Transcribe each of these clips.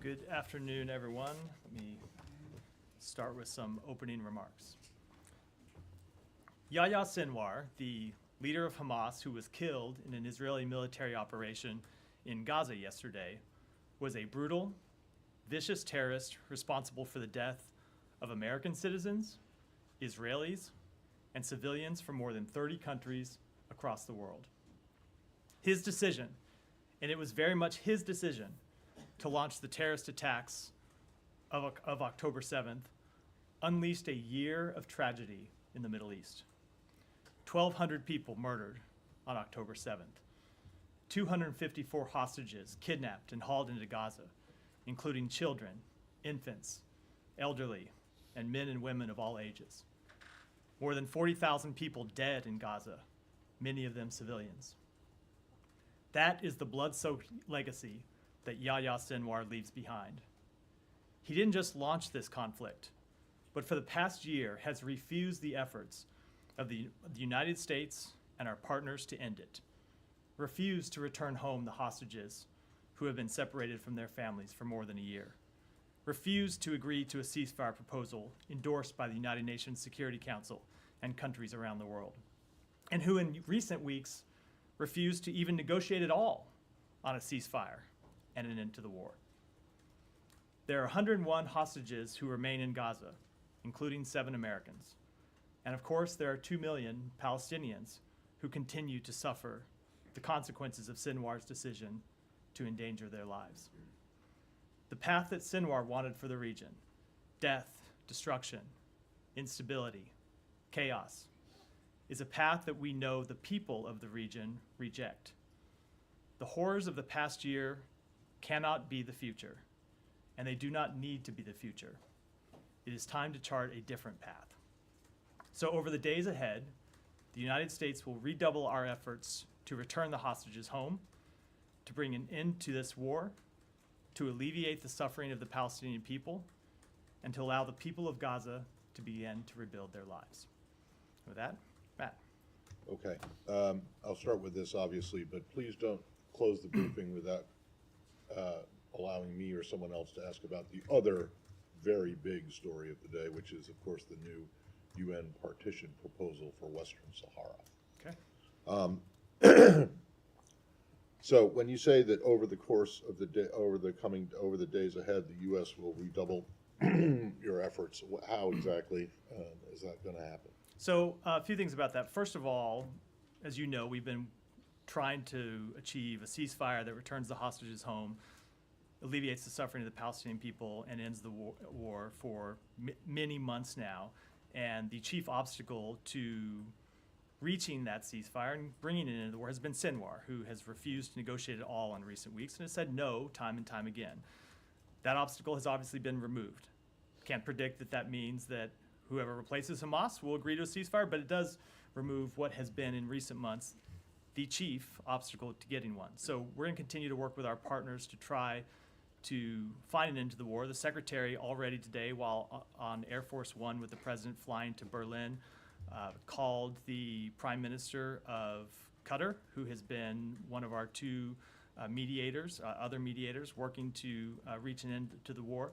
Good afternoon, everyone. Let me start with some opening remarks. Yahya Sinwar, the leader of Hamas who was killed in an Israeli military operation in Gaza yesterday, was a brutal, vicious terrorist responsible for the death of American citizens, Israelis, and civilians from more than 30 countries across the world. His decision, and it was very much his decision, to launch the terrorist attacks of October 7th, unleashed a year of tragedy in the Middle East. 1,200 people murdered on October 7th. 254 hostages kidnapped and hauled into Gaza, including children, infants, elderly, and men and women of all ages. More than 40,000 people dead in Gaza, many of them civilians. That is the blood-soaked legacy that Yahya Sinwar leaves behind. He didn't just launch this conflict, but for the past year has refused the efforts of the United States and our partners to end it, refused to return home the hostages who have been separated from their families for more than a year, refused to agree to a ceasefire proposal endorsed by the United Nations Security Council and countries around the world, and who in recent weeks refused to even negotiate at all on a ceasefire and an end to the war. There are 101 hostages who remain in Gaza, including 7 Americans. And of course, there are 2 million Palestinians who continue to suffer the consequences of Sinwar's decision to endanger their lives. The path that Sinwar wanted for the region, death, destruction, instability, chaos, is a path that we know the people of the region reject. The horrors of the past year cannot be the future, and they do not need to be the future. It is time to chart a different path. So over the days ahead, the United States will redouble our efforts to return the hostages home, to bring an end to this war, to alleviate the suffering of the Palestinian people, and to allow the people of Gaza to begin to rebuild their lives. With that, Matt. Okay, I'll start with this obviously, but please don't close the briefing without allowing me or someone else to ask about the other very big story of the day, which is, of course, the new UN partition proposal for Western Sahara. Okay. So when you say that over the course of the day, over the days ahead, the U.S. will redouble your efforts, how exactly is that going to happen? So a few things about that. First of all, as you know, we've been trying to achieve a ceasefire that returns the hostages home, alleviates the suffering of the Palestinian people, and ends the war for many months now. And the chief obstacle to reaching that ceasefire and bringing it into the war has been Sinwar, who has refused to negotiate at all in recent weeks and has said no time and time again. That obstacle has obviously been removed. Can't predict that that means that whoever replaces Hamas will agree to a ceasefire, but it does remove what has been in recent months the chief obstacle to getting one. So we're going to continue to work with our partners to try to find an end to the war. The secretary already today, while on Air Force One with the president flying to Berlin, called the prime minister of Qatar, who has been one of our 2 mediators, other mediators working to reach an end to the war.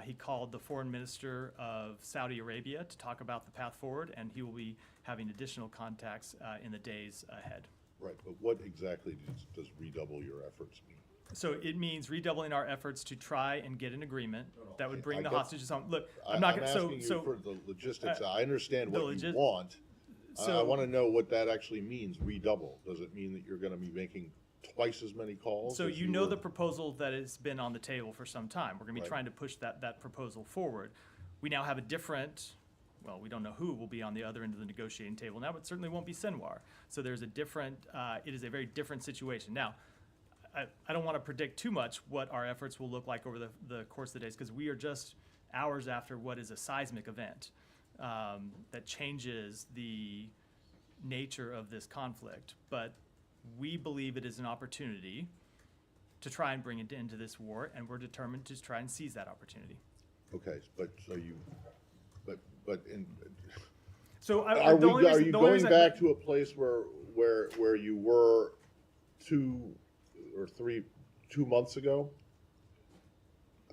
He called the foreign minister of Saudi Arabia to talk about the path forward, and he will be having additional contacts in the days ahead. Right, but what exactly does redouble your efforts mean? So it means redoubling our efforts to try and get an agreement that would bring I the get- hostages home. Look, I'm not going asking you so for the logistics. I understand what you want. I So- want to know what that actually means, redouble. Does it mean that you're going to be making twice as many calls? So as you know were? the proposal that has been on the table for some time. We're going to be Right. trying to push that proposal forward. We now have a different, well, we don't know who will be on the other end of the negotiating table now, but certainly won't be Sinwar. So there's a different, it is a very different situation. Now, I don't want to predict too much what our efforts will look like over the course of the days, because we are just hours after what is a seismic event that changes the nature of this conflict. But we believe it is an opportunity to try and bring an end to this war, and we're determined to try and seize that opportunity. Okay, but so you, but in. So Are the only reason- you the only going reason back to a place where you were 2 or 2 months ago?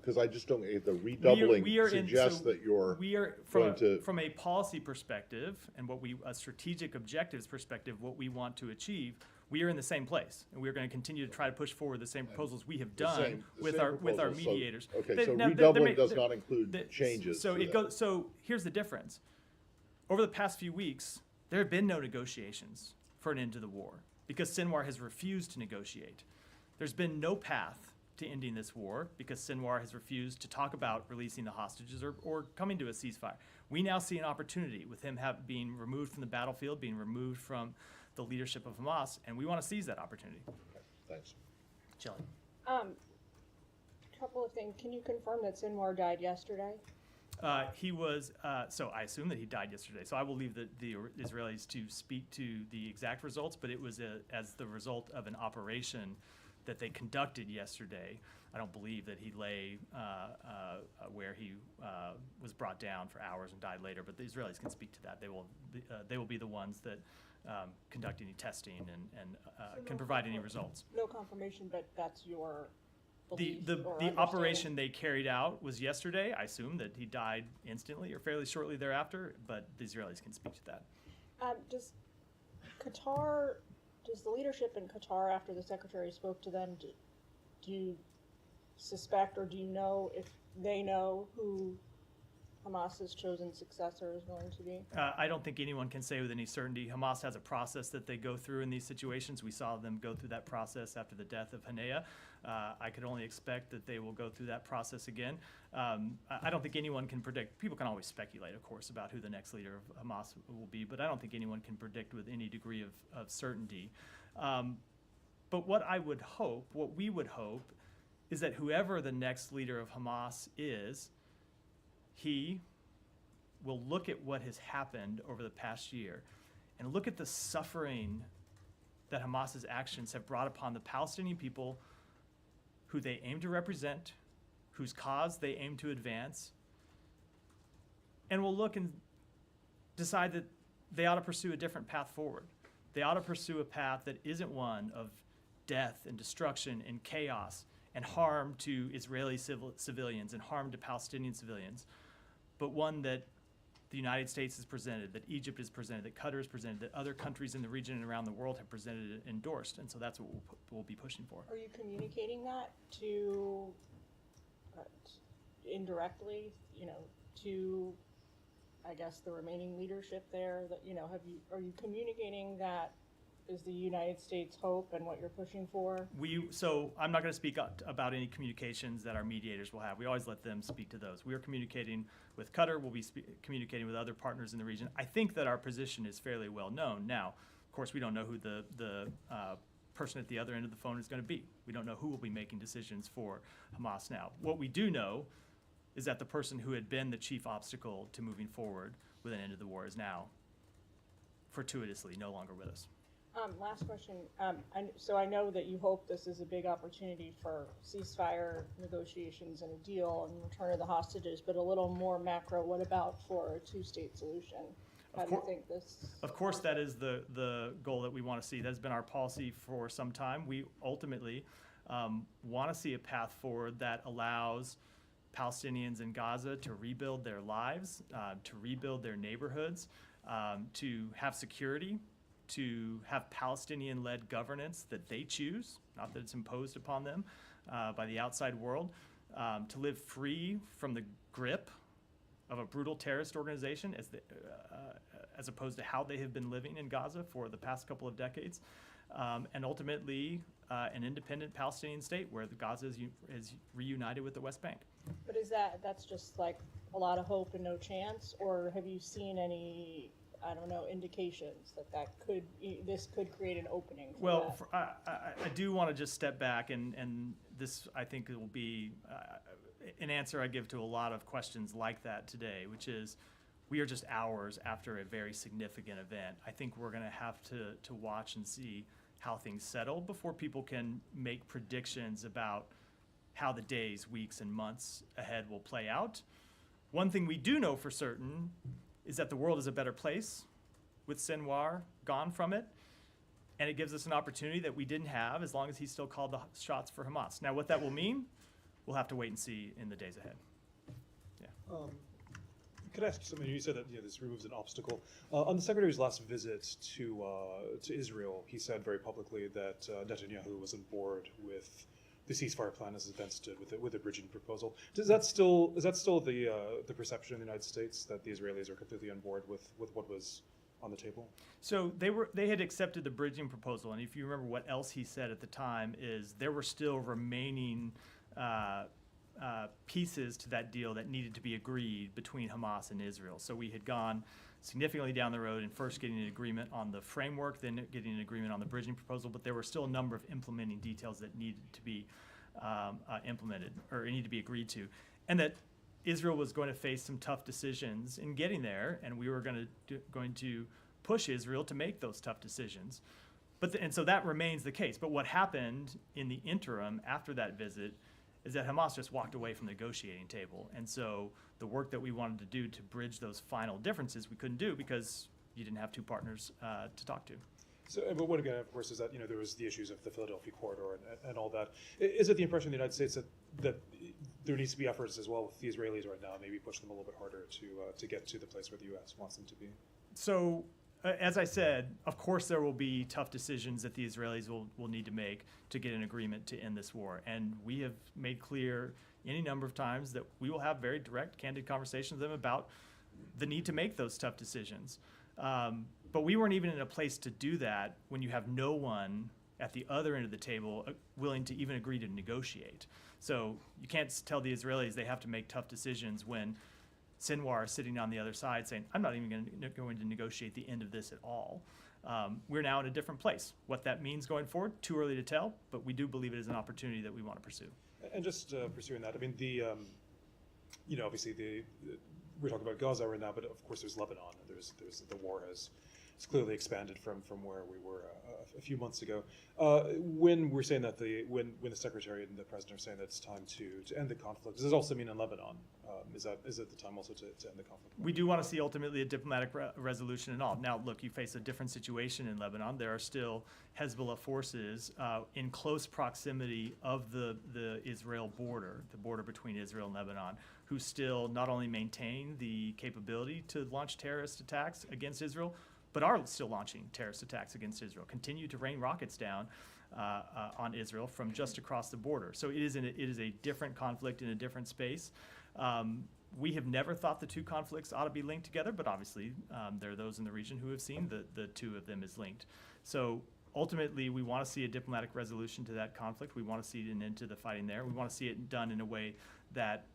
because I just don't, the redoubling suggests that you're we are from a policy perspective and a strategic objectives perspective, what we want to achieve. We are in the same place, and we are going to continue to try to push forward the same proposals we have done with our mediators. So redoubling does not include changes. So here's the difference. Over the past few weeks, there have been no negotiations for an end to the war because Sinwar has refused to negotiate. There's been no path to ending this war because Sinwar has refused to talk about releasing the hostages or coming to a ceasefire. We now see an opportunity with him being removed from the battlefield, being removed from the leadership of Hamas, and we want to seize that opportunity. Okay, thanks. Shelley. Couple of things. Can you confirm that Sinwar died yesterday? He was, so I assume that he died yesterday. So I will leave the Israelis to speak to the exact results, but it was as the result of an operation that they conducted yesterday. I don't believe that he lay where he was brought down for hours and died later, but the Israelis can speak to that. They will be the ones that conduct any testing and can provide any results. No confirmation, but that's your belief The or operation they carried out was yesterday. I assume that he died instantly or fairly shortly thereafter, but the Israelis can speak to that. Does the leadership in Qatar, after the secretary spoke to them, do you suspect or do you know if they know who Hamas's chosen successor is going to be? I don't think anyone can say with any certainty. Hamas has a process that they go through in these situations. We saw them go through that process after the death of Hanea. I could only expect that they will go through that process again. I don't think anyone can predict. People can always speculate, of course, about who the next leader of Hamas will be, but I don't think anyone can predict with any degree of certainty. But what we would hope, is that whoever the next leader of Hamas is, he will look at what has happened over the past year and look at the suffering that Hamas's actions have brought upon the Palestinian people who they aim to represent, whose cause they aim to advance, and will look and decide that they ought to pursue a different path forward. They ought to pursue a path that isn't one of death and destruction and chaos and harm to Israeli civilians and harm to Palestinian civilians, but one that the United States has presented, that Egypt has presented, that Qatar has presented, that other countries in the region and around the world have presented and endorsed. And so that's what we'll be pushing for. Are you communicating that to, indirectly, to, I guess, the remaining leadership there? That are you communicating that is the United States' hope and what you're pushing for? So I'm not going to speak about any communications that our mediators will have. We always let them speak to those. We are communicating with Qatar. We'll be communicating with other partners in the region. I think that our position is fairly well known. Now, of course, we don't know who the person at the other end of the phone is going to be. We don't know who will be making decisions for Hamas now. What we do know is that the person who had been the chief obstacle to moving forward with an end to the war is now fortuitously no longer with us. Last question. So I know that you hope this is a big opportunity for ceasefire negotiations and a deal and return of the hostages, but a little more macro, what about for a two-state solution? How do you think this? Of course, that is the goal that we want to see. That has been our policy for some time. We ultimately want to see a path forward that allows Palestinians in Gaza to rebuild their lives, to rebuild their neighborhoods, to have security, to have Palestinian-led governance that they choose, not that it's imposed upon them by the outside world, to live free from the grip of a brutal terrorist organization as opposed to how they have been living in Gaza for the past couple of decades, and ultimately an independent Palestinian state where Gaza is reunited with the West Bank. But that's just like a lot of hope and no chance, or have you seen any indications that this could create an opening for that? I do want to just step back, and this, I think, will be an answer I give to a lot of questions like that today, which is we are just hours after a very significant event. I think we're going to have to watch and see how things settle before people can make predictions about how the days, weeks, and months ahead will play out. One thing we do know for certain is that the world is a better place with Sinwar gone from it, and it gives us an opportunity that we didn't have as long as he still called the shots for Hamas. Now, what that will mean, we'll have to wait and see in the days ahead. Could I ask you something? You said that this removes an obstacle. On the Secretary's last visit to Israel, he said very publicly that Netanyahu was on board with the ceasefire plan as the events stood with the bridging proposal. Is that still the perception in the United States, that the Israelis are completely on board with what was on the table? So they had accepted the bridging proposal, and if you remember what else he said at the time is there were still remaining pieces to that deal that needed to be agreed between Hamas and Israel. So we had gone significantly down the road in first getting an agreement on the framework, then getting an agreement on the bridging proposal, but there were still a number of implementing details that needed to be implemented or needed to be agreed to, and that Israel was going to face some tough decisions in getting there, and we were going to push Israel to make those tough decisions. And so that remains the case. But what happened in the interim after that visit is that Hamas just walked away from the negotiating table. And so the work that we wanted to do to bridge those final differences, we couldn't do because you didn't have two partners to talk to. So, but what again, of course, is that there was the issues of the Philadelphia corridor and all that. Is it the impression in the United States that there needs to be efforts as well with the Israelis right now, maybe push them a little bit harder to get to the place where the U.S. wants them to be? So, as I said, of course there will be tough decisions that the Israelis will need to make to get an agreement to end this war. And we have made clear any number of times that we will have very direct, candid conversations with them about the need to make those tough decisions. But we weren't even in a place to do that when you have no one at the other end of the table willing to even agree to negotiate. So you can't tell the Israelis they have to make tough decisions when Sinwar is sitting on the other side saying, I'm not even going to negotiate the end of this at all. We're now in a different place. What that means going forward, too early to tell, but we do believe it is an opportunity that we want to pursue. And just pursuing that, I mean, obviously we're talking about Gaza right now, but of course there's Lebanon. There's the war has clearly expanded from where we were a few months ago. When we're saying that when the Secretary and the President are saying that it's time to end the conflict, does this also mean in Lebanon? Is it the time also to end the conflict? We do want to see ultimately a diplomatic resolution and all. Now, look, you face a different situation in Lebanon. There are still Hezbollah forces in close proximity of the Israel border, the border between Israel and Lebanon, who still not only maintain the capability to launch terrorist attacks against Israel, but are still launching terrorist attacks against Israel, continue to rain rockets down on Israel from just across the border. So it is a different conflict in a different space. We have never thought the two conflicts ought to be linked together, but obviously there are those in the region who have seen the two of them as linked. So ultimately, we want to see a diplomatic resolution to that conflict. We want to see an end to the fighting there. We want to see it done in a way that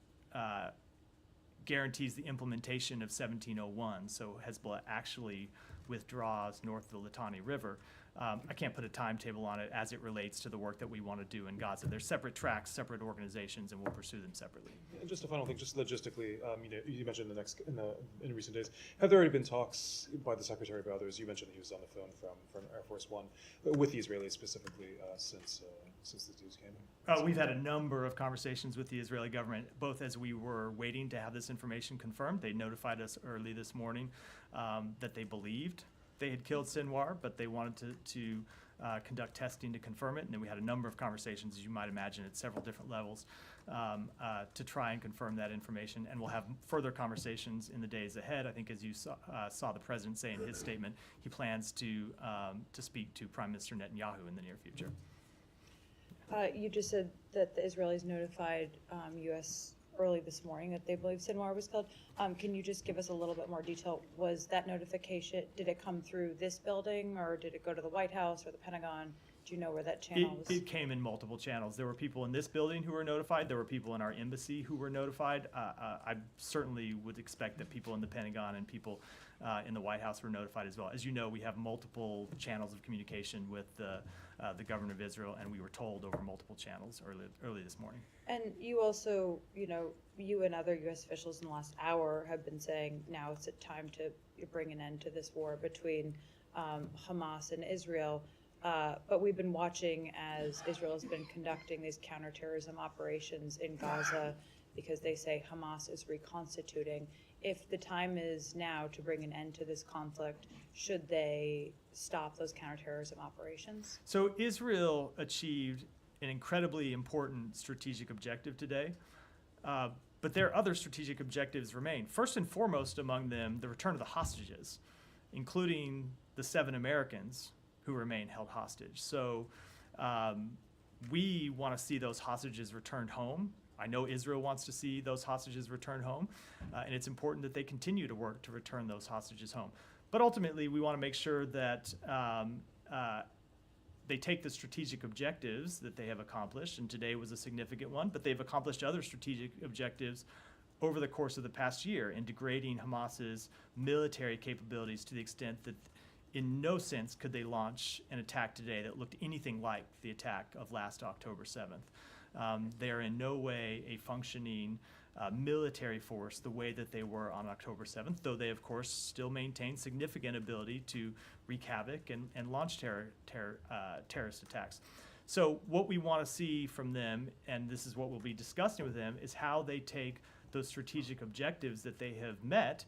guarantees the implementation of 1701, so Hezbollah actually withdraws north of the Litani River. I can't put a timetable on it as it relates to the work that we want to do in Gaza. They're separate tracks, separate organizations, and we'll pursue them separately. And just a final thing, just logistically, you mentioned in recent days, have there already been talks by the Secretary by others? You mentioned that he was on the phone from Air Force One with the Israelis specifically since the news came. We've had a number of conversations with the Israeli government, both as we were waiting to have this information confirmed. They notified us early this morning that they believed they had killed Sinwar, but they wanted to conduct testing to confirm it. And then we had a number of conversations, as you might imagine, at several different levels to try and confirm that information. And we'll have further conversations in the days ahead. I think as you saw the president say in his statement, he plans to speak to Prime Minister Netanyahu in the near future. You just said that the Israelis notified U.S. early this morning that they believe Sinwar was killed. Can you just give us a little bit more detail? Was that notification, did it come through this building, or did it go to the White House or the Pentagon? Do you know where that channel was? It came in multiple channels. There were people in this building who were notified. There were people in our embassy who were notified. I certainly would expect that people in the Pentagon and people in the White House were notified as well. As you know, we have multiple channels of communication with the government of Israel, and we were told over multiple channels early this morning. And you also, you and other U.S. officials in the last hour have been saying now it's a time to bring an end to this war between Hamas and Israel. But we've been watching as Israel has been conducting these counterterrorism operations in Gaza because they say Hamas is reconstituting. If the time is now to bring an end to this conflict, should they stop those counterterrorism operations? So Israel achieved an incredibly important strategic objective today. But their other strategic objectives remain. First and foremost among them, the return of the hostages, including the 7 Americans who remain held hostage. So we want to see those hostages returned home. I know Israel wants to see those hostages returned home, and it's important that they continue to work to return those hostages home. But ultimately, we want to make sure that they take the strategic objectives that they have accomplished, and today was a significant one, but they've accomplished other strategic objectives over the course of the past year in degrading Hamas's military capabilities to the extent that in no sense could they launch an attack today that looked anything like the attack of last October 7th. They are in no way a functioning military force the way that they were on October 7th, though they, of course, still maintain significant ability to wreak havoc and launch terrorist attacks. So what we want to see from them, and this is what we'll be discussing with them, is how they take those strategic objectives that they have met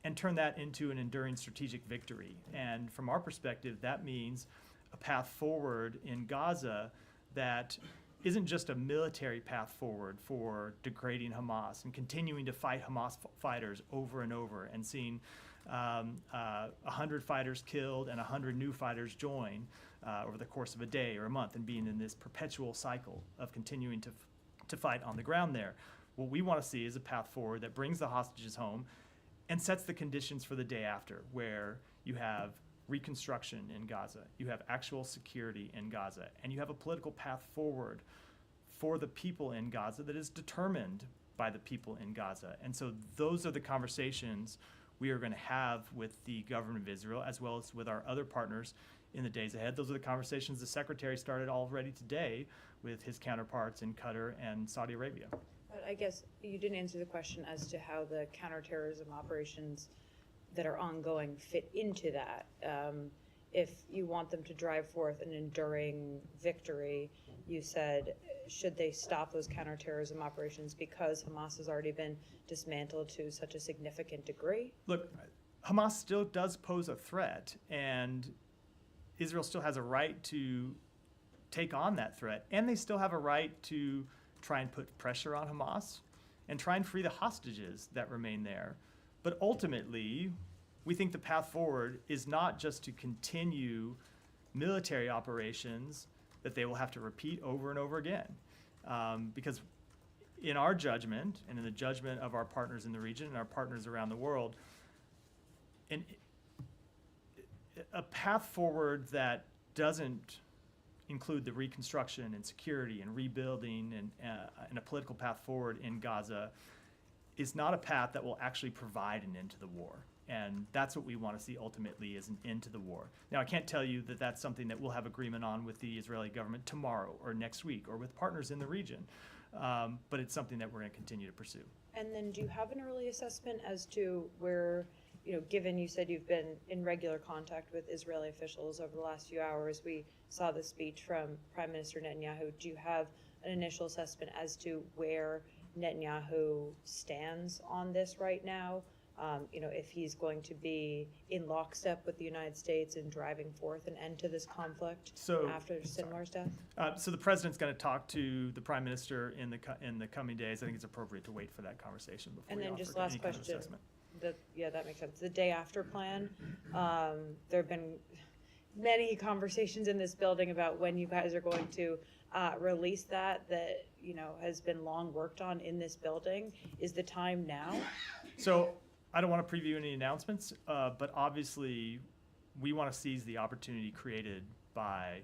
and turn that into an enduring strategic victory. And from our perspective, that means a path forward in Gaza that isn't just a military path forward for degrading Hamas and continuing to fight Hamas fighters over and over and seeing 100 fighters killed and 100 new fighters join over the course of a day or a month and being in this perpetual cycle of continuing to fight on the ground there. What we want to see is a path forward that brings the hostages home and sets the conditions for the day after, where you have reconstruction in Gaza, you have actual security in Gaza, and you have a political path forward for the people in Gaza that is determined by the people in Gaza. And so those are the conversations we are going to have with the government of Israel, as well as with our other partners in the days ahead. Those are the conversations the Secretary started already today with his counterparts in Qatar and Saudi Arabia. But I guess you didn't answer the question as to how the counterterrorism operations that are ongoing fit into that. If you want them to drive forth an enduring victory, you said, should they stop those counterterrorism operations because Hamas has already been dismantled to such a significant degree? Look, Hamas still does pose a threat, and Israel still has a right to take on that threat, and they still have a right to try and put pressure on Hamas and try and free the hostages that remain there. But ultimately, we think the path forward is not just to continue military operations that they will have to repeat over and over again. Because in our judgment, and in the judgment of our partners in the region and our partners around the world, a path forward that doesn't include the reconstruction and security and rebuilding and a political path forward in Gaza is not a path that will actually provide an end to the war. And that's what we want to see ultimately, is an end to the war. Now, I can't tell you that that's something that we'll have agreement on with the Israeli government tomorrow or next week or with partners in the region, but it's something that we're going to continue to pursue. And then do you have an early assessment as to where, given you said you've been in regular contact with Israeli officials over the last few hours, we saw the speech from Prime Minister Netanyahu. Do you have an initial assessment as to where Netanyahu stands on this right now? If he's going to be in lockstep with the United States in driving forth an end to this conflict after Sinwar's death? So the president's going to talk to the prime minister in the coming days. I think it's appropriate to wait for that conversation before. And we then offer just last any kind of question. assessment. That makes sense. The day after plan. There have been many conversations in this building about when you guys are going to release that has been long worked on in this building. Is the time now? So I don't want to preview any announcements, but obviously we want to seize the opportunity created by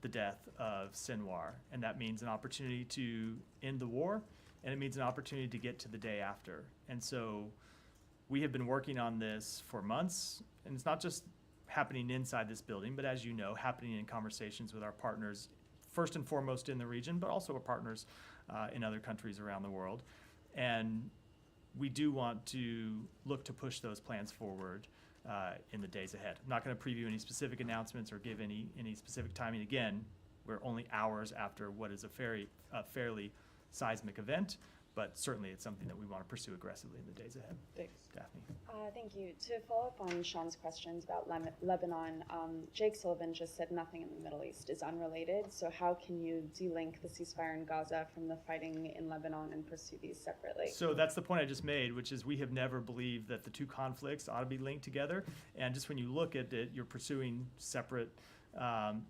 the death of Sinwar, and that means an opportunity to end the war, and it means an opportunity to get to the day after. And so we have been working on this for months, and it's not just happening inside this building, but as you know, happening in conversations with our partners, first and foremost in the region, but also our partners in other countries around the world. And we do want to look to push those plans forward in the days ahead. I'm not going to preview any specific announcements or give any specific timing. Again, we're only hours after what is a fairly seismic event, But certainly it's something that we want to pursue aggressively in the days ahead. Thanks. Daphne. Thank you. To follow up on Sean's questions about Lebanon, Jake Sullivan just said nothing in the Middle East is unrelated. So how can you delink the ceasefire in Gaza from the fighting in Lebanon and pursue these separately? So that's the point I just made, which is we have never believed that the two conflicts ought to be linked together. And just when you look at it, you're pursuing separate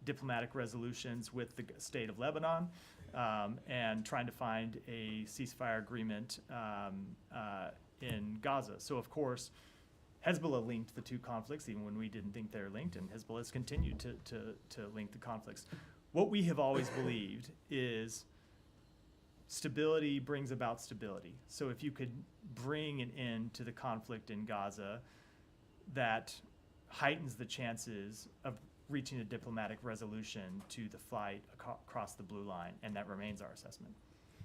diplomatic resolutions with the state of Lebanon and trying to find a ceasefire agreement in Gaza. So of course, Hezbollah linked the two conflicts even when we didn't think they were linked, and Hezbollah has continued to link the conflicts. What we have always believed is stability brings about stability. So if you could bring an end to the conflict in Gaza, that heightens the chances of reaching a diplomatic resolution to the fight across the blue line, and that remains our assessment.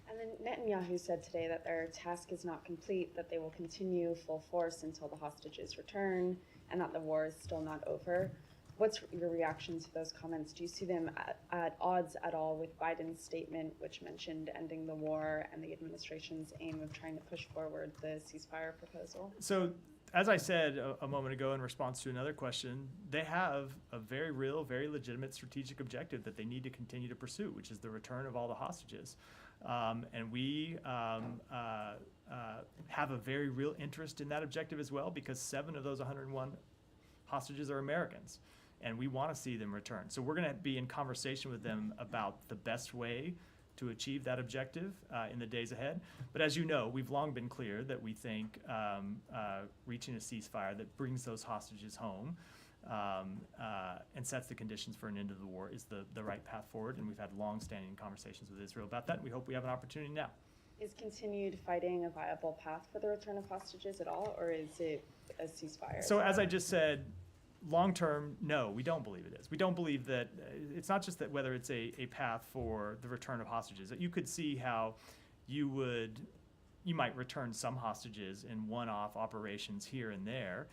And then Netanyahu said today that their task is not complete, that they will continue full force until the hostages return, and that the war is still not over. What's your reaction to those comments? Do you see them at odds at all with Biden's statement, which mentioned ending the war, and the administration's aim of trying to push forward the ceasefire proposal? So, as I said a moment ago in response to another question, they have a very real, very legitimate strategic objective that they need to continue to pursue, which is the return of all the hostages. And we have a very real interest in that objective as well, because 7 of those 101 hostages are Americans, and we want to see them return. So we're going to be in conversation with them about the best way to achieve that objective in the days ahead. But as you know, we've long been clear that we think reaching a ceasefire that brings those hostages home and sets the conditions for an end of the war is the right path forward, and we've had long-standing conversations with Israel about that, and we hope we have an opportunity now. Is continued fighting a viable path for the return of hostages at all, or is it a ceasefire? So as I just said, long-term, no, we don't believe it is. We don't believe that, it's not just that whether it's a path for the return of hostages. You could see how you might return some hostages in one-off operations here and there,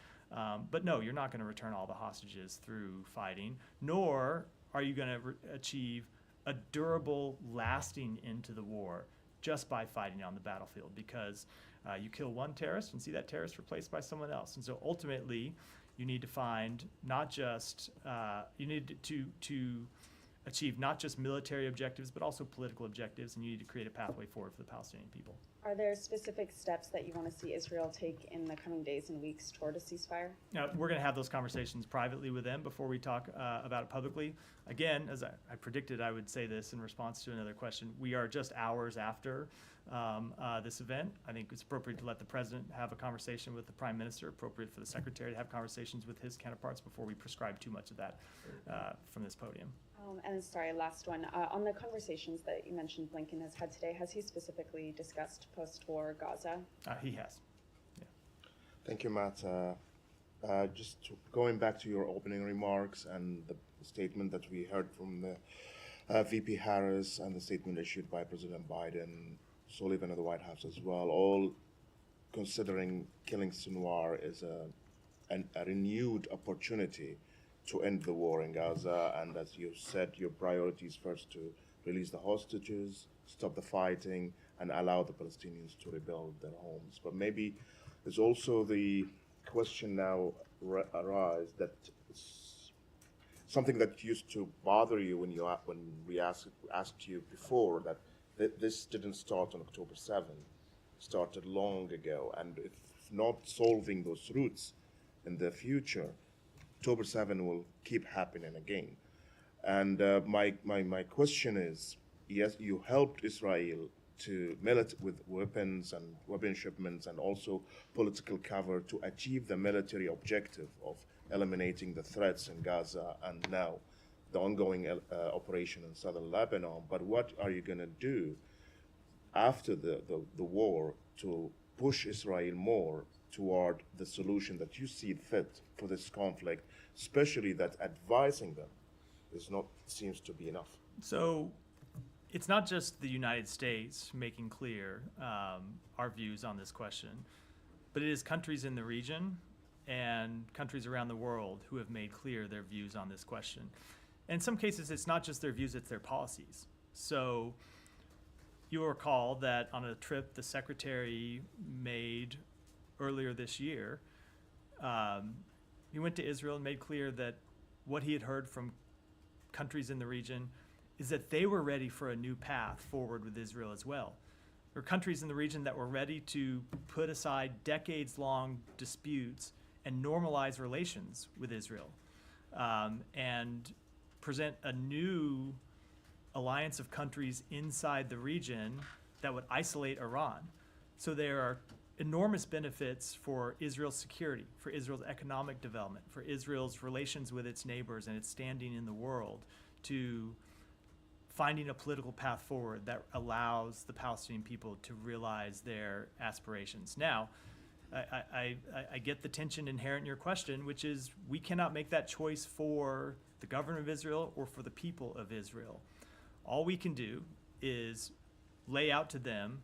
but no, you're not going to return all the hostages through fighting, nor are you going to achieve a durable, lasting end to the war just by fighting on the battlefield, because you kill one terrorist and see that terrorist replaced by someone else. And so ultimately, you need to find not just, you need to achieve not just military objectives, but also political objectives, and you need to create a pathway forward for the Palestinian people. Are there specific steps that you want to see Israel take in the coming days and weeks toward a ceasefire? Now, we're going to have those conversations privately with them before we talk about it publicly. Again, as I predicted I would say this in response to another question, we are just hours after this event. I think it's appropriate to let the president have a conversation with the prime minister, appropriate for the secretary to have conversations with his counterparts before we prescribe too much of that from this podium. And sorry, last one. On the conversations that you mentioned Blinken has had today, has he specifically discussed post-war Gaza? He has. Yeah. Thank you, Matt. Just going back to your opening remarks and the statement that we heard from the VP Harris and the statement issued by President Biden, Sullivan at the White House as well, all considering killing Sinwar is a renewed opportunity to end the war in Gaza, and as you said, your priority is first to release the hostages, stop the fighting, and allow the Palestinians to rebuild their homes. But maybe there's also the question now arise that something that used to bother you when we asked you before, that this didn't start on October 7th, it started long ago, and if not solving those roots in the future, October 7 will keep happening again. And my question is, yes, you helped Israel to with weapons and weapon shipments and also political cover to achieve the military objective of eliminating the threats in Gaza and now the ongoing operation in southern Lebanon. But what are you going to do after the war to push Israel more toward the solution that you see fit for this conflict, especially that advising them seems to be enough? So it's not just the United States making clear our views on this question, but it is countries in the region and countries around the world who have made clear their views on this question. In some cases, it's not just their views, it's their policies. So you'll recall that on a trip the secretary made earlier this year, he went to Israel and made clear that what he had heard from countries in the region is that they were ready for a new path forward with Israel as well. There were countries in the region that were ready to put aside decades-long disputes and normalize relations with Israel, and present a new alliance of countries inside the region that would isolate Iran. So there are enormous benefits for Israel's security, for Israel's economic development, for Israel's relations with its neighbors and its standing in the world, to finding a political path forward that allows the Palestinian people to realize their aspirations. Now, I get the tension inherent in your question, which is we cannot make that choice for the government of Israel or for the people of Israel. All we can do is lay out to them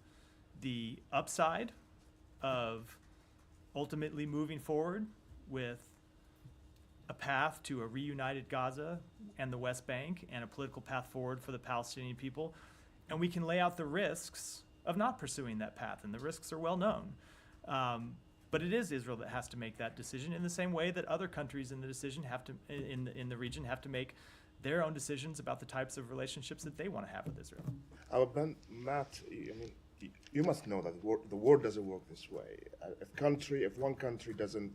the upside of ultimately moving forward with a path to a reunited Gaza and the West Bank and a political path forward for the Palestinian people. And we can lay out the risks of not pursuing that path, and the risks are well known. But it is Israel that has to make that decision in the same way that other countries in the decision have to, in the region, have to make their own decisions about the types of relationships that they want to have with Israel. Matt, I mean, you must know that the world doesn't work this way. If one country doesn't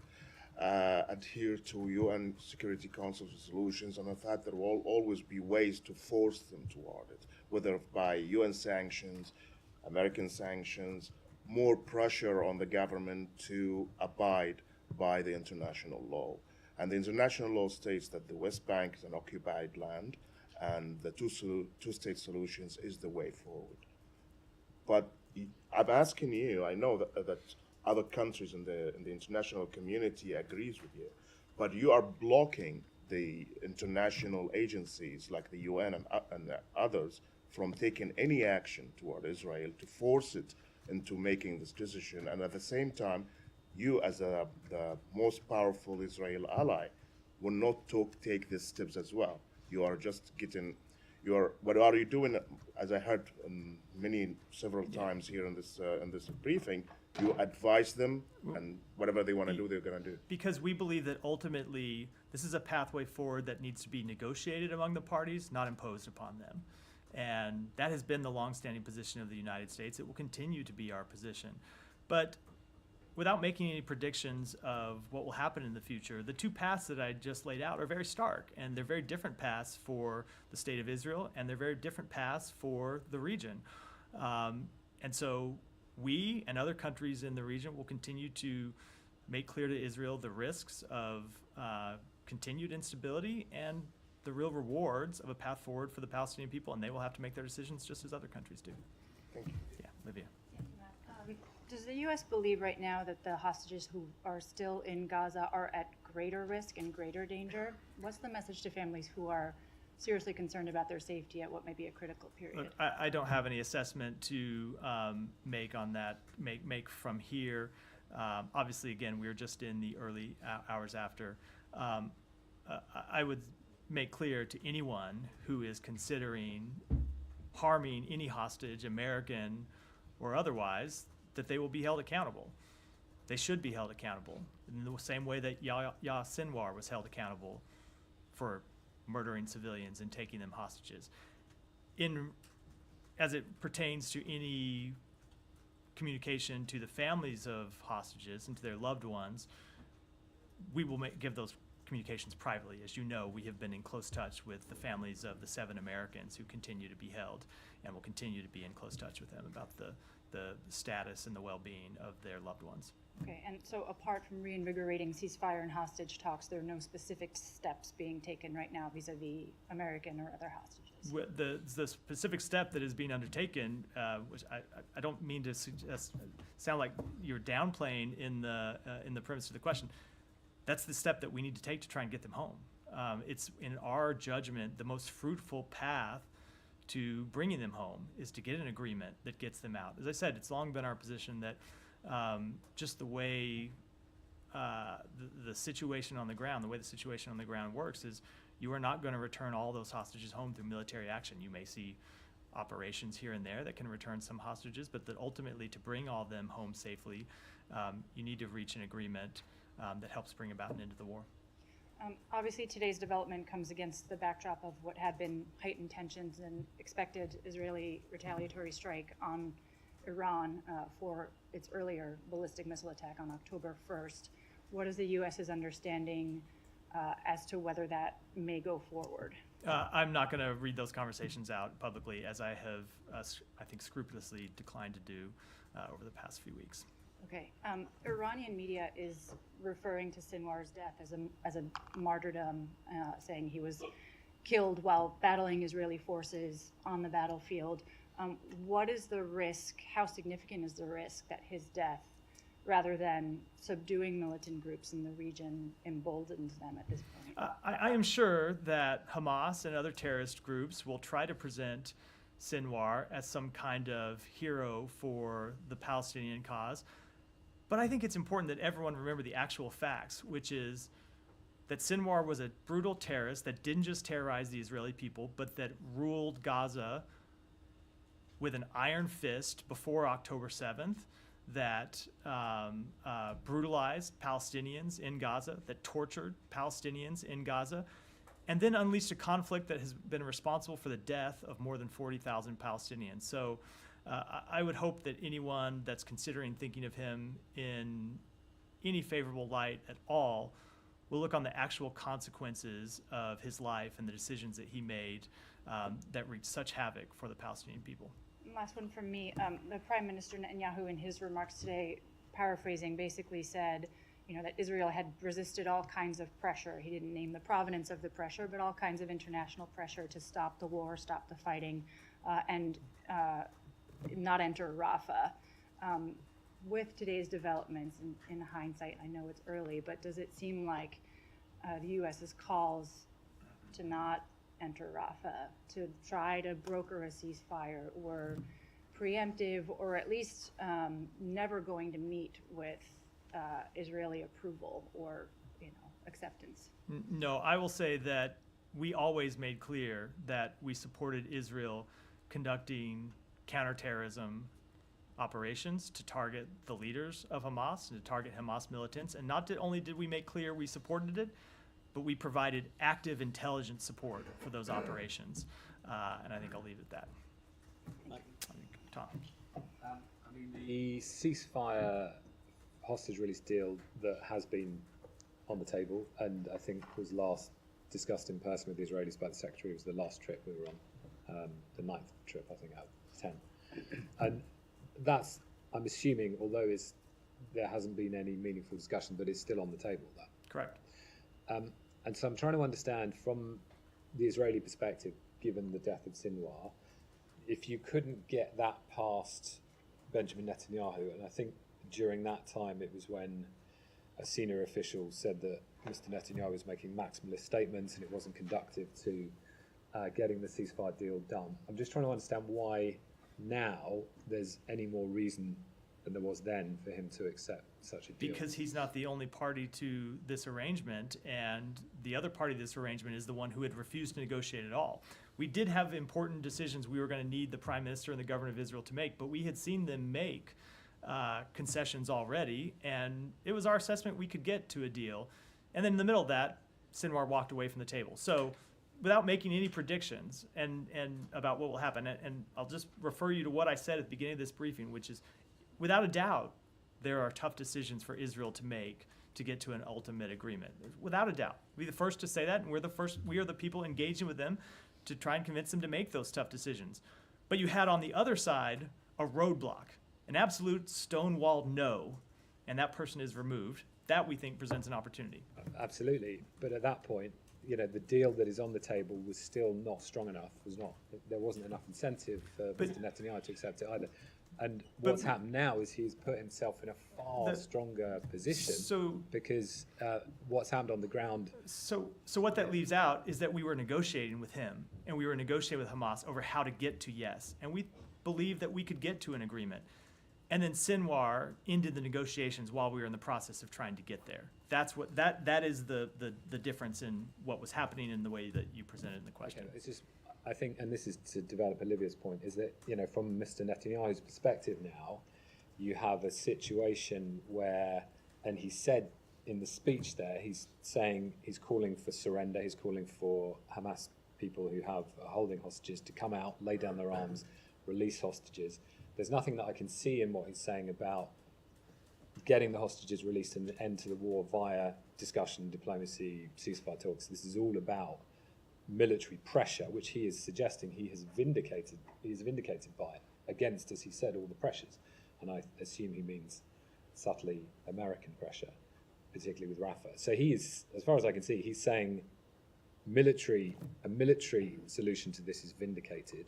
adhere to UN Security Council resolutions, and in fact there will always be ways to force them toward it, whether by UN sanctions, American sanctions, more pressure on the government to abide by the international law. And the international law states that the West Bank is an occupied land, and the two-state solutions is the way forward. But I'm asking you, I know that other countries in the international community agrees with you, but you are blocking the international agencies like the UN and others from taking any action toward Israel to force it into making this decision. And at the same time, you as the most powerful Israel ally will not take these steps as well. You are just getting, what are you doing? As I heard several times here in this briefing, you advise them, and whatever they want to do, they're going to do. Because we believe that ultimately this is a pathway forward that needs to be negotiated among the parties, not imposed upon them. And that has been the longstanding position of the United States. It will continue to be our position. But without making any predictions of what will happen in the future, the two paths that I just laid out are very stark, and they're very different paths for the state of Israel, and they're very different paths for the region. And so we and other countries in the region will continue to make clear to Israel the risks of continued instability and the real rewards of a path forward for the Palestinian people, and they will have to make their decisions just as other countries do. Thank you. Yeah, Livia. Does the U.S. believe right now that the hostages who are still in Gaza are at greater risk and greater danger? What's the message to families who are seriously concerned about their safety at what may be a critical period? Look, I don't have any assessment to make on that, make from here. Obviously, again, we're just in the early hours after. I would make clear to anyone who is considering harming any hostage, American or otherwise, that they will be held accountable. They should be held accountable in the same way that Yahya Sinwar was held accountable for murdering civilians and taking them hostages. As it pertains to any communication to the families of hostages and to their loved ones, we will give those communications privately. As you know, we have been in close touch with the families of the 7 Americans who continue to be held, and will continue to be in close touch with them about the status and the well-being of their loved ones. Okay, and so apart from reinvigorating ceasefire and hostage talks, there are no specific steps being taken right now vis-a-vis American or other hostages? The specific step that is being undertaken, which I don't mean to sound like you're downplaying in the premise of the question, that's the step that we need to take to try and get them home. It's, in our judgment, the most fruitful path to bringing them home is to get an agreement that gets them out. As I said, it's long been our position that just the way the situation on the ground, works is you are not going to return all those hostages home through military action. You may see operations here and there that can return some hostages, but that ultimately to bring all of them home safely, you need to reach an agreement that helps bring about an end to the war. Obviously, today's development comes against the backdrop of what had been heightened tensions and expected Israeli retaliatory strike on Iran for its earlier ballistic missile attack on October 1st. What is the U.S.'s understanding as to whether that may go forward? I'm not going to read those conversations out publicly, as I have, I think, scrupulously declined to do over the past few weeks. Okay. Iranian media is referring to Sinwar's death as a martyrdom, saying he was killed while battling Israeli forces on the battlefield. What is the risk? How significant is the risk that his death, rather than subduing militant groups in the region, emboldens them at this point? I am sure that Hamas and other terrorist groups will try to present Sinwar as some kind of hero for the Palestinian cause. But I think it's important that everyone remember the actual facts, which is that Sinwar was a brutal terrorist that didn't just terrorize the Israeli people, but that ruled Gaza with an iron fist before October 7th, that brutalized Palestinians in Gaza, that tortured Palestinians in Gaza, and then unleashed a conflict that has been responsible for the death of more than 40,000 Palestinians. So I would hope that anyone that's considering thinking of him in any favorable light at all will look on the actual consequences of his life and the decisions that he made that wreaked such havoc for the Palestinian people. Last one from me. The Prime Minister Netanyahu, in his remarks today, paraphrasing, basically said, that Israel had resisted all kinds of pressure. He didn't name the provenance of the pressure, but all kinds of international pressure to stop the war, stop the fighting, and not enter Rafah. With today's developments, in hindsight, I know it's early, but does it seem like the U.S.'s calls to not enter Rafah, to try to broker a ceasefire, were preemptive, or at least never going to meet with Israeli approval or acceptance? No, I will say that we always made clear that we supported Israel conducting counterterrorism operations to target the leaders of Hamas and to target Hamas militants. And not only did we make clear we supported it, but we provided active intelligence support for those operations. And I think I'll leave it at that. Tom. The ceasefire hostage release deal that has been on the table, and I think was last discussed in person with the Israelis by the Secretary, was the last trip we were on, the 9th trip, I think, out of 10. And that's, I'm assuming, although there hasn't been any meaningful discussion, but it's still on the table, that. Correct. And so I'm trying to understand from the Israeli perspective, given the death of Sinwar, if you couldn't get that past Benjamin Netanyahu, and I think during that time it was when a senior official said that Mr. Netanyahu was making maximalist statements and it wasn't conducive to getting the ceasefire deal done. I'm just trying to understand why now there's any more reason than there was then for him to accept such a deal. Because he's not the only party to this arrangement, and the other party to this arrangement is the one who had refused to negotiate at all. We did have important decisions we were going to need the Prime Minister and the Governor of Israel to make, but we had seen them make concessions already, and it was our assessment we could get to a deal. And then in the middle of that, Sinwar walked away from the table. So without making any predictions and about what will happen, and I'll just refer you to what I said at the beginning of this briefing, which is, without a doubt, there are tough decisions for Israel to make to get to an ultimate agreement. Without a doubt. We're the first to say that, and we are the people engaging with them to try and convince them to make those tough decisions. But you had on the other side a roadblock, an absolute stonewalled no, and that person is removed. That, we think, presents an opportunity. Absolutely. But at that point, the deal that is on the table was still not strong enough. There wasn't enough incentive for Mr. Netanyahu to accept it either. And what's happened now is he's put himself in a far stronger position because what's happened on the ground. So what that leaves out is that we were negotiating with him, and we were negotiating with Hamas over how to get to yes. And we believed that we could get to an agreement. And then Sinwar ended the negotiations while we were in the process of trying to get there. That is the difference in what was happening in the way that you presented in the question. Okay, it's just, I think, and this is to develop Olivia's point, is that, from Mr. Netanyahu's perspective now, you have a situation where, and he said in the speech there, he's saying he's calling for surrender, he's calling for Hamas people who have holding hostages to come out, lay down their arms, release hostages. There's nothing that I can see in what he's saying about getting the hostages released and the end to the war via discussion, diplomacy, ceasefire talks. This is all about military pressure, which he is suggesting he is vindicated by, against, as he said, all the pressures. And I assume he means subtly American pressure, particularly with Rafah. So he is, as far as I can see, he's saying a military solution to this is vindicated.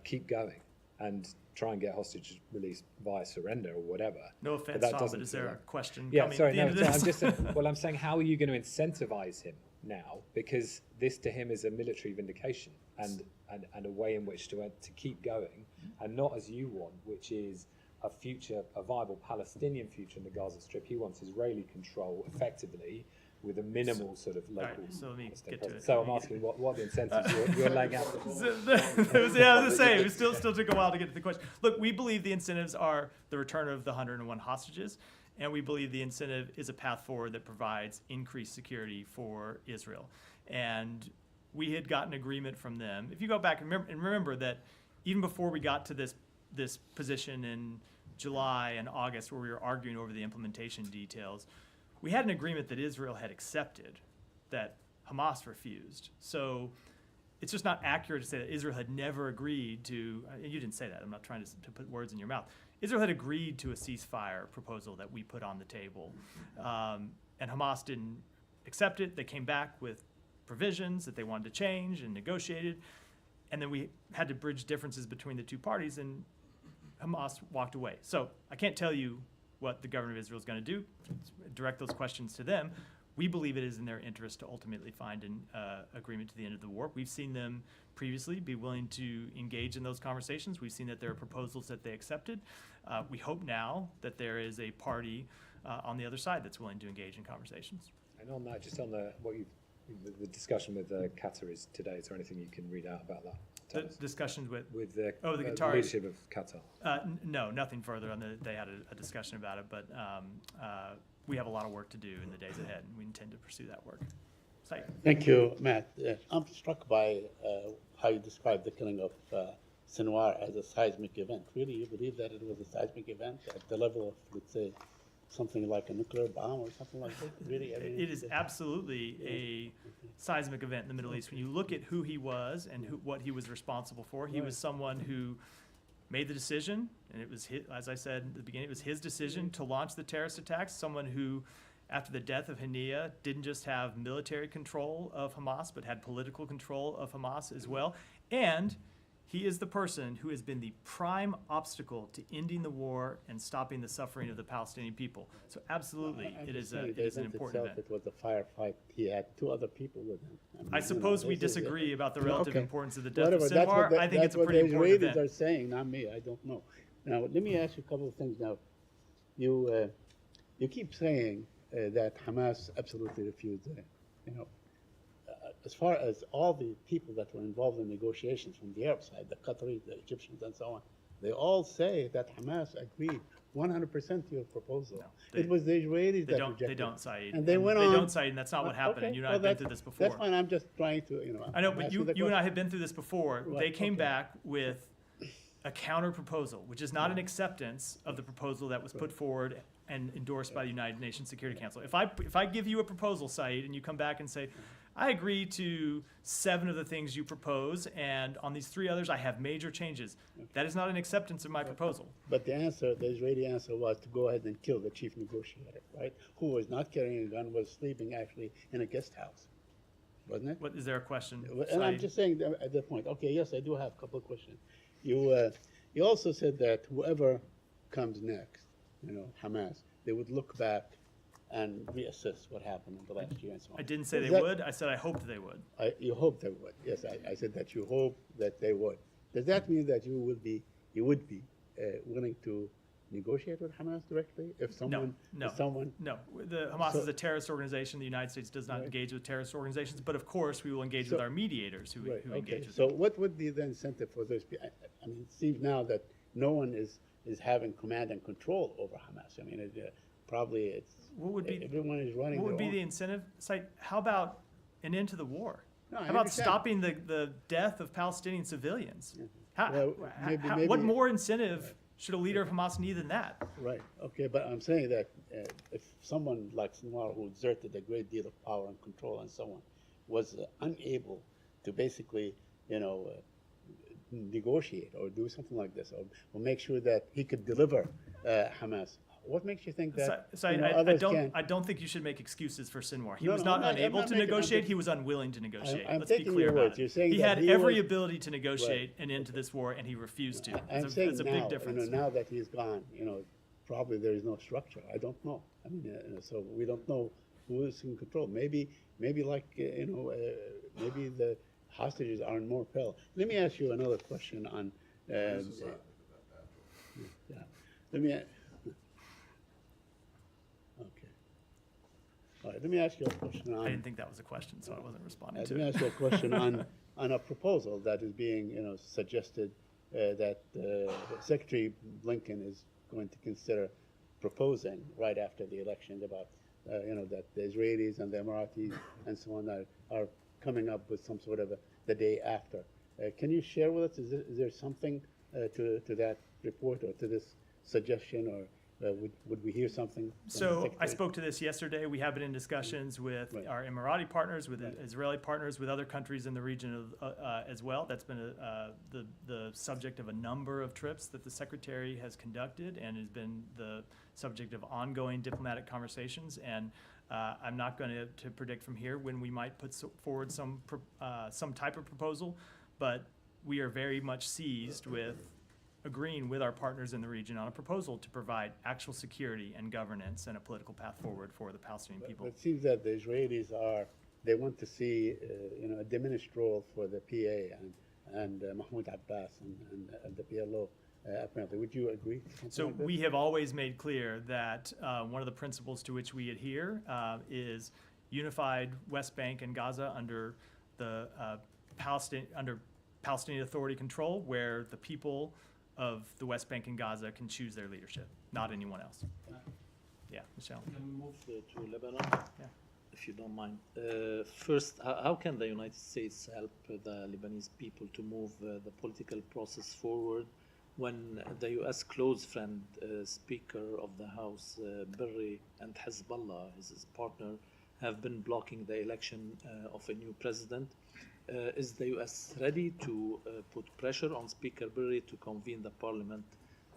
Keep going and try and get hostages released via surrender or whatever. No offense, that Tom, doesn't but is feel there a like- question Yeah, coming sorry, at the no, end of I'm this? just saying, I'm saying, how are you going to incentivize him now? Because this to him is a military vindication and a way in which to keep going, and not as you want, which is a viable Palestinian future in the Gaza Strip. He wants Israeli control effectively with a minimal sort of All local. right, so let me state get to presence. it. So I'm asking what the incentives you're laying out. I was the same. It still took a while to get to the question. Look, we believe the incentives are the return of the 101 hostages, and we believe the incentive is a path forward that provides increased security for Israel. And we had gotten agreement from them. If you go back and remember that even before we got to this position in July and August, where we were arguing over the implementation details, we had an agreement that Israel had accepted, that Hamas refused. So it's just not accurate to say that Israel had never agreed to, you didn't say that, I'm not trying to put words in your mouth. Israel had agreed to a ceasefire proposal that we put on the table. And Hamas didn't accept it. They came back with provisions that they wanted to change and negotiated. And then we had to bridge differences between the two parties, and Hamas walked away. So I can't tell you what the government of Israel is going to do, direct those questions to them. We believe it is in their interest to ultimately find an agreement to the end of the war. We've seen them previously be willing to engage in those conversations. We've seen that there are proposals that they accepted. We hope now that there is a party on the other side that's willing to engage in conversations. And on that, just on the the discussion with Qatar is today. Is there anything you can read out about that? The discussions with the guitars. leadership of Qatar. No, nothing further on they had a discussion about it, but we have a lot of work to do in the days ahead, and we intend to pursue that work. Saeed. Thank you, Matt. I'm struck by how you described the killing of Sinwar as a seismic event. Really, you believe that it was a seismic event at the level of, let's say, something like a nuclear bomb or something like that? Really, I mean, It is absolutely a seismic event in the Middle East. When you look at who he was and what he was responsible for, he was someone who made the decision, and it was his, as I said at the beginning, it was his decision to launch the terrorist attacks. Someone who, after the death of Haniya, didn't just have military control of Hamas, but had political control of Hamas as well. And he is the person who has been the prime obstacle to ending the war and stopping the suffering of the Palestinian people. So absolutely, I'm it just is saying, it the is an event important itself, event. it was a firefight. He had two other people with him. mean, I you know, suppose we this is- disagree about the relative Okay. importance of the death Whatever, of that's what Sinwar. I think it's a pretty That's what important the Israelis event. are saying, not me. I don't know. Now, let me ask you a couple of things now. You keep saying that Hamas absolutely refused, as far as all the people that were involved in negotiations from the Arab side, the Qataris, the Egyptians, and so on, they all say that Hamas agreed 100% to your proposal. No, It was the Israelis They that don't, rejected. they don't, Saeed. And they went on. They don't, Saeed, and that's not what happened. And you and I have been through this before. That's fine. I'm just trying to, I know, I'm but asking you the and I question. have been through this before. Right, They came okay. back with a counter proposal, which is not an acceptance of the proposal that was put forward and endorsed by the United Nations Security Council. If I give you a proposal, Saeed, and you come back and say, I agree to 7 of the things you propose, and on these 3 others, I have major changes. That is not an acceptance of my proposal. But the answer, the Israeli answer was to go ahead and kill the chief negotiator, right? Who was not carrying a gun, was sleeping actually in a guest house, wasn't it? What, is there a question? And I'm Saeed? just saying that at that point. Okay, yes, I do have a couple of questions. You also said that whoever comes next, Hamas, they would look back and reassess what happened in the last year and so on. I didn't say Is they that- would. I said I hoped they would. You hope they would. Yes, I said that you hope that they would. Does that mean that you would be willing to negotiate with Hamas directly? If someone, no. if someone, No, the Hamas So- is a terrorist organization. The United States does not Right. engage with terrorist organizations, but of course, we will engage So- with our mediators who right, engage okay. with So what would be the incentive for those people? I mean, it seems now that no one is having command and control over Hamas. I mean, probably it's, What would be- everyone is running What their would be own. the incentive? Site? How about an end to the war? No, I How about understand. stopping the death of Palestinian civilians? Well, maybe- What more incentive should a leader of Hamas need than that? Right, okay, but I'm saying that if someone like Sinwar, who exerted a great deal of power and control and so on, was unable to basically, negotiate or do something like this, or make sure that he could deliver Hamas, what makes you think that So others can? I don't think you should make excuses for Sinwar. He No, was no, not I'm unable not to making- I'm negotiate. taking- He was unwilling to negotiate. I'm Let's be taking clear your about words. it. You're saying he that had he every was- ability to negotiate an end to this war, and he refused to. I'm That's saying a now, big difference. now that he's gone, probably there is no structure. I don't know. I mean, so we don't know who is in control. Maybe like, maybe the hostages are in more peril. Let me ask you another question on, yeah. Let me, okay. All right, let me ask you a question on. I didn't think that was a question, so I wasn't responding Let to me it. ask you a question on a proposal that is being, suggested that Secretary Blinken is going to consider proposing right after the election about, that the Israelis and the Emiratis and so on are coming up with some sort of the day after. Can you share with us, is there something to that report or to this suggestion, or would we hear something? from the So I Secretary? spoke to this yesterday. We have been in discussions with Right. our Emirati partners, with Right. Israeli partners, with other countries in the region as well. That's been the subject of a number of trips that the Secretary has conducted and has been the subject of ongoing diplomatic conversations. And I'm not going to predict from here when we might put forward some type of proposal, but we are very much seized with agreeing with our partners in the region on a proposal to provide actual security and governance and a political path forward for the Palestinian people. It seems that the Israelis they want to see, a diminished role for the PA and Mahmoud Abbas and the PLO, apparently. Would you agree? So we have always made clear that one of the principles to which we adhere is unified West Bank and Gaza under the Palestinian Authority control, where the people of the West Bank and Gaza can choose their leadership, not anyone else. Yeah, Michelle. Can we move to Lebanon? Yeah. If you don't mind. First, how can the United States help the Lebanese people to move the political process forward when the U.S. close friend, Speaker of the House, Berri, and Hezbollah, his partner, have been blocking the election of a new president? Is the U.S. ready to put pressure on Speaker Berri to convene the parliament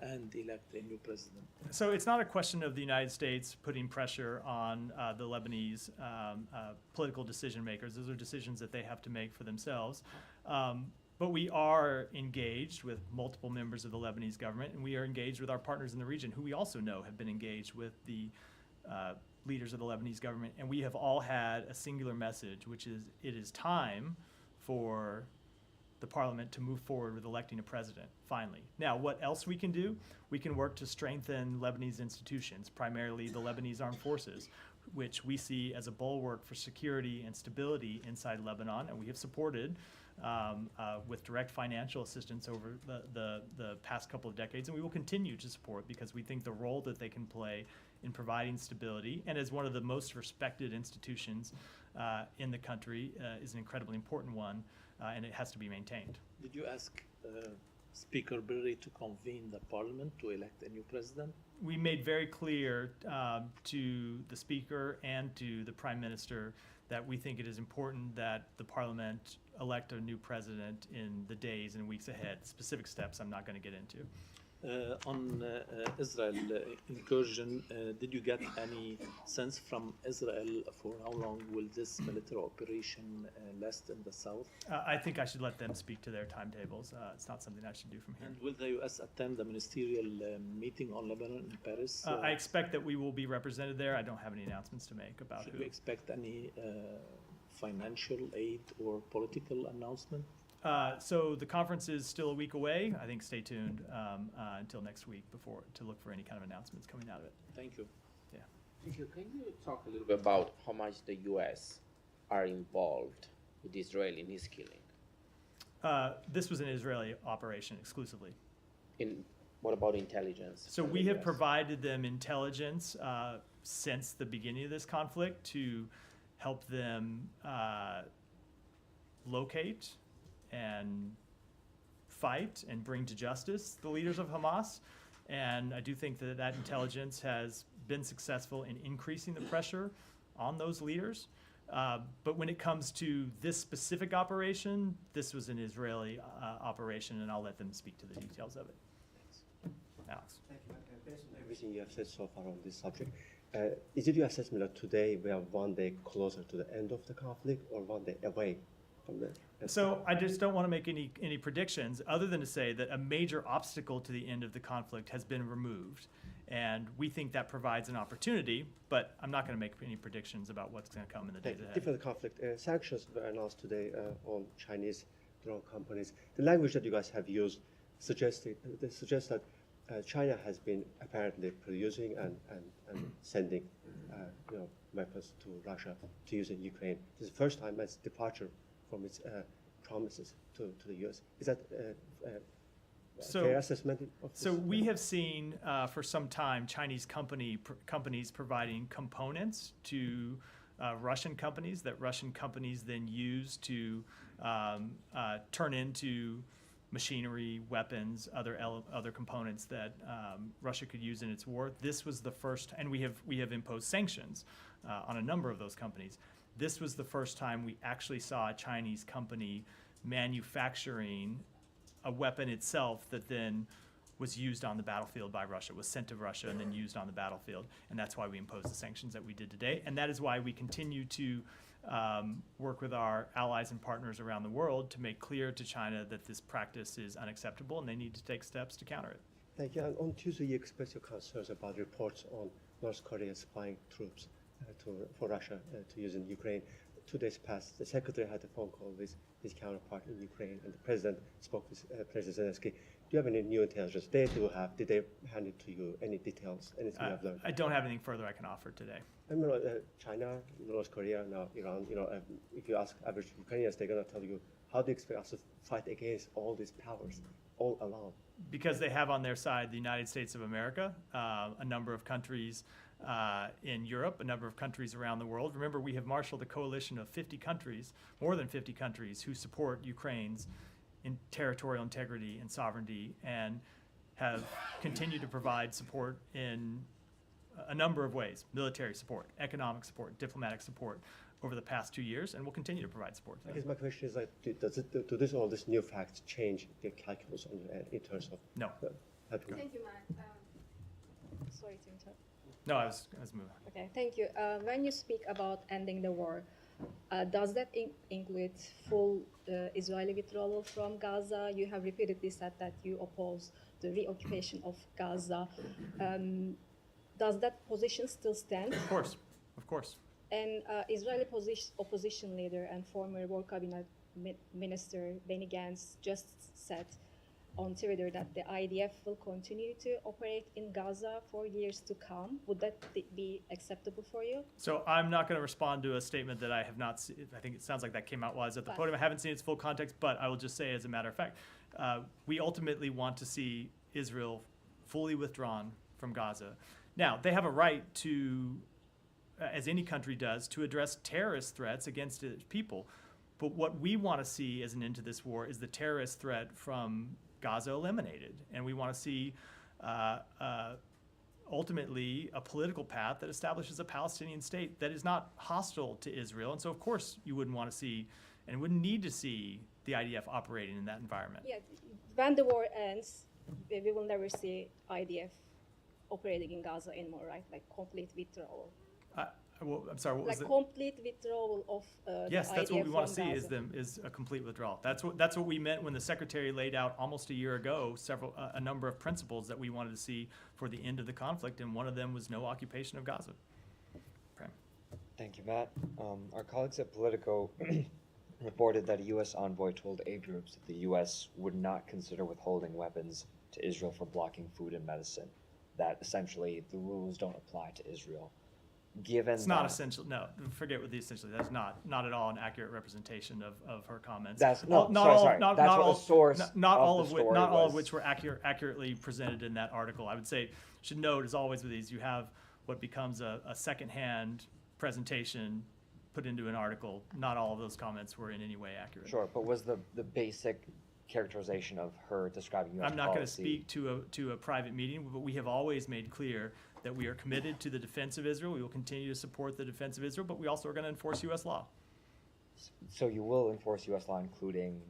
and elect a new president? So it's not a question of the United States putting pressure on the Lebanese political decision makers. Those are decisions that they have to make for themselves. But we are engaged with multiple members of the Lebanese government, and we are engaged with our partners in the region, who we also know have been engaged with the leaders of the Lebanese government. And we have all had a singular message, which is it is time for the parliament to move forward with electing a president, finally. Now, what else we can do? We can work to strengthen Lebanese institutions, primarily the Lebanese armed forces, which we see as a bulwark for security and stability inside Lebanon, and we have supported with direct financial assistance over the past couple of decades, and we will continue to support because we think the role that they can play in providing stability, and as one of the most respected institutions in the country, is an incredibly important one, and it has to be maintained. Did you ask Speaker Berri to convene the parliament to elect a new president? We made very clear to the Speaker and to the Prime Minister that we think it is important that the Parliament elect a new president in the days and weeks ahead. Specific steps I'm not going to get into. On Israel incursion, did you get any sense from Israel for how long will this military operation last in the south? I think I should let them speak to their timetables. It's not something I should do from here. And will the U.S. attend the ministerial meeting on Lebanon in Paris? I expect that we will be represented there. I don't have any announcements to make about Should who. we expect any financial aid or political announcement? So the conference is still a week away. I think stay tuned until next week to look for any kind of announcements coming out of it. Thank you. Can you talk a little bit about how much the U.S. are involved with Israel in his killing? This was an Israeli operation exclusively. What about intelligence? So from we the have US? provided them intelligence since the beginning of this conflict to help them locate and fight and bring to justice the leaders of Hamas. And I do think that that intelligence has been successful in increasing the pressure on those leaders. But when it comes to this specific operation, this was an Israeli operation, and I'll let them speak to the details of it. Alex. Thank you. Based on everything you have said so far on this subject, is it your assessment that today we are one day closer to the end of the conflict or one day away from the end? So I just don't want to make any predictions other than to say that a major obstacle to the end of the conflict has been removed. And we think that provides an opportunity, but I'm not going to make any predictions about what's going to come in the days ahead. Different conflict. Sanctions were announced today on Chinese drone companies. The language that you guys have used suggests that China has been apparently producing and sending weapons to Russia to use in Ukraine. This is the first time as departure from its promises to the U.S. Is that fair assessment? So we have seen for some time Chinese companies providing components to Russian companies that Russian companies then use to turn into machinery, weapons, other components that Russia could use in its war. This was the first, and we have imposed sanctions on a number of those companies. This was the first time we actually saw a Chinese company manufacturing a weapon itself that then was used on the battlefield by Russia, was sent to Russia and then used on the battlefield. And that's why we imposed the sanctions that we did today. And that is why we continue to work with our allies and partners around the world to make clear to China that this practice is unacceptable and they need to take steps to counter it. Thank you. And on Tuesday, you expressed your concerns about reports on North Korea supplying troops for Russia to use in Ukraine. 2 days passed. The secretary had a phone call with his counterpart in Ukraine, and the president spoke with President Zelensky. Do you have any new intelligence? They do have. Did they hand it to you? Any details? Anything you have learned? I don't have anything further I can offer today. I mean, China, North Korea, now Iran. If you ask average Ukrainians, they're gonna tell you, how do you expect us to fight against all these powers all alone? Because they have on their side the United States of America, a number of countries in Europe, a number of countries around the world. Remember, we have marshaled a coalition of 50 countries, more than 50 countries, who support Ukraine's territorial integrity and sovereignty and have continued to provide support in a number of ways: military support, economic support, diplomatic support over the past 2 years, and will continue to provide support. I guess my question is, do all these new facts change the calculus on your end in terms of? No. Thank you, Matt. Sorry to interrupt. No, I was moving. Okay, thank you. When you speak about ending the war, does that include full Israeli withdrawal from Gaza? You have repeatedly said that you oppose the reoccupation of Gaza. Does that position still stand? Of course. And Israeli opposition leader and former War Cabinet Minister Benny Gantz just said on Twitter that the IDF will continue to operate in Gaza for years to come. Would that be acceptable for you? So I'm not going to respond to a statement that I have not seen. I think it sounds like that came out while I was at the podium. I haven't seen its full context, but I will just say, as a matter of fact, we ultimately want to see Israel fully withdrawn from Gaza. Now, they have a right to, as any country does, to address terrorist threats against its people. But what we want to see as an end to this war is the terrorist threat from Gaza eliminated. And we want to see ultimately a political path that establishes a Palestinian state that is not hostile to Israel. And so, of course, you wouldn't want to see and wouldn't need to see the IDF operating in that environment. Yeah, when the war ends, we will never see IDF operating in Gaza anymore, right? Like complete withdrawal. I'm sorry, what was like complete withdrawal of yes, the that's IDF what we want to see Gaza. is a complete withdrawal. That's what we meant when the secretary laid out almost a year ago a number of principles that we wanted to see for the end of the conflict, and one of them was no occupation of Gaza. Prem. Thank you, Matt. Our colleagues at Politico reported that a U.S. envoy told aid groups that the U.S. would not consider withholding weapons to Israel for blocking food and medicine, that essentially the rules don't apply to Israel. Given It's not that, essential. No, forget what the essentially. That's not at all an accurate representation of her comments. That's no, not sorry, all, sorry. Not, That's not what all, the source not of all the of which, story not all of was. which were accurately presented in that article. I would say, should note, as always with these, you have what becomes a secondhand presentation put into an article. Not all of those comments were in any way accurate. Sure, but was the basic characterization of her describing U.S. I'm not going to policy- speak to a private meeting, but we have always made clear that we are committed to the defense of Israel. We will continue to support the defense of Israel, but we also are going to enforce U.S. law. So you will enforce U.S. law, including.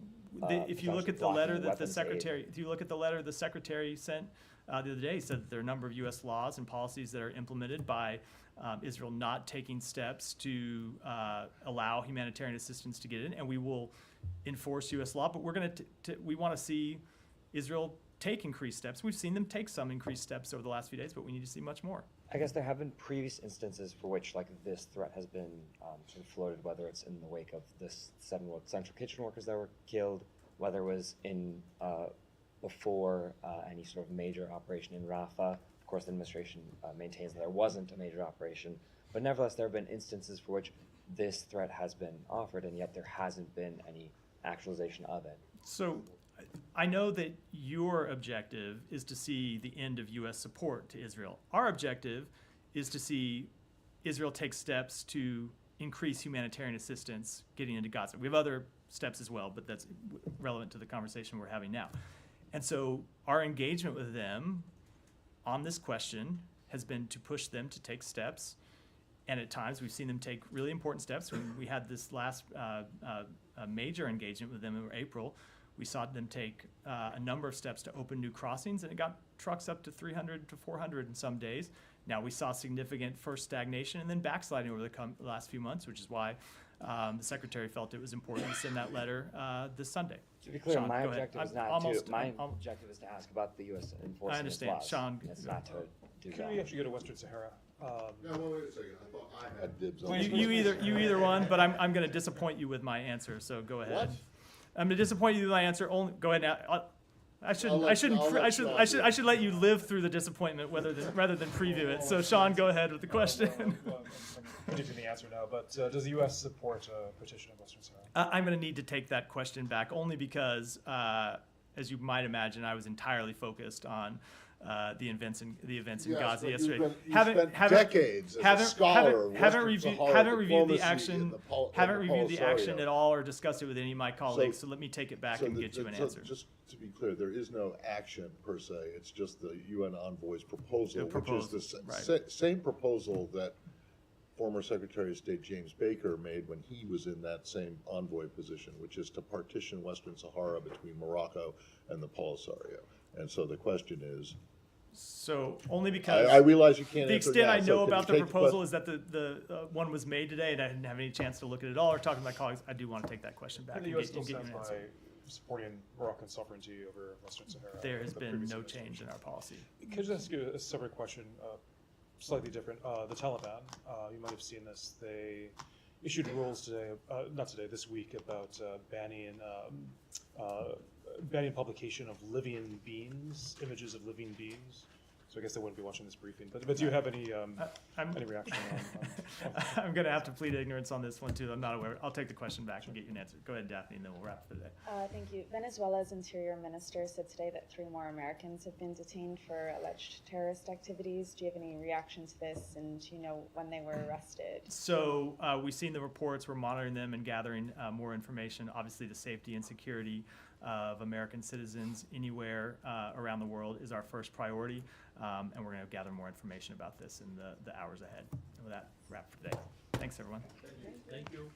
If you look potentially at the letter blocking that the weapons aid. secretary, if you look at the letter the secretary sent the other day, he said that there are a number of U.S. laws and policies that are implemented by Israel not taking steps to allow humanitarian assistance to get in, and we will enforce U.S. law. But we're going to we want to see Israel take increased steps. We've seen them take some increased steps over the last few days, but we need to see much more. I guess there have been previous instances for which like this threat has been sort of floated, whether it's in the wake of this 7 Central Kitchen workers that were killed, whether it was in before any sort of major operation in Rafah. Of course, the administration maintains that there wasn't a major operation, but nevertheless, there have been instances for which this threat has been offered, and yet there hasn't been any actualization of it. So I know that your objective is to see the end of U.S. support to Israel. Our objective is to see Israel take steps to increase humanitarian assistance getting into Gaza. We have other steps as well, but that's relevant to the conversation we're having now. And so our engagement with them on this question has been to push them to take steps. And at times we've seen them take really important steps. When we had this last major engagement with them in April, we saw them take a number of steps to open new crossings, and it got trucks up to 300 to 400 in some days. Now we saw significant first stagnation and then backsliding over the last few months, which is why the secretary felt it was important to send that letter this Sunday. To be clear, Sean, my go ahead. objective is I'm not almost- to. My I'm- objective is to ask about the U.S. enforcing I understand. its laws. Sean, It's not to do Can that. we actually go to Western Sahara? No, well, wait a second, I thought I had dibs on You either one, but I'm going to disappoint you with my answer. So go ahead. What? I'm going to disappoint you with my answer. Only go ahead now. I should let you live through the disappointment rather than preview it. So Sean, go ahead with the question. I'm predicting the answer now, but does the U.S. support a partition of Western Sahara? I'm going to need to take that question back only because, as you might imagine, I was entirely focused on the events in Yes, Gaza but yesterday. you've spent decades as a scholar of haven't Western reviewed Sahara the diplomacy action. in the Haven't reviewed the action Polisario. at all or discussed it with any of my colleagues. So let me take it back and get you an answer. Just to be clear, there is no action per se, it's just the UN envoy's proposal, The which is the right. same proposal that former Secretary of State James Baker made when he was in that same envoy position, which is to partition Western Sahara between Morocco and the Polisario. And so the question is, So only because I realize you can't the answer extent now, I so know can you about the take the proposal is that the one was made today, and I didn't have any chance to look at it at all or talk to my colleagues. I do want to take that question back And and the U.S. get still you an stands answer. by supporting Moroccan sovereignty over Western Sahara. There has The been previous no administration. change in our policy. Could I just ask you a separate question, slightly different? The Taliban, you might have seen this. They issued rules today, not today, this week, about banning publication of living beings, images of living beings. So I guess they wouldn't be watching this briefing. But do you have any reaction on I'm going to have to plead ignorance on this one too. I'm not aware. I'll take the question back and get you an answer. Go ahead, Daphne, and then we'll wrap for the day. Thank you. Venezuela's interior minister said today that 3 more Americans have been detained for alleged terrorist activities. Do you have any reaction to this, and do you know when they were arrested? So we've seen the reports. We're monitoring them and gathering more information. Obviously, the safety and security of American citizens anywhere around the world is our first priority, and we're going to gather more information about this in the hours ahead. And with that, wrap for today. Thanks, everyone. Thank you.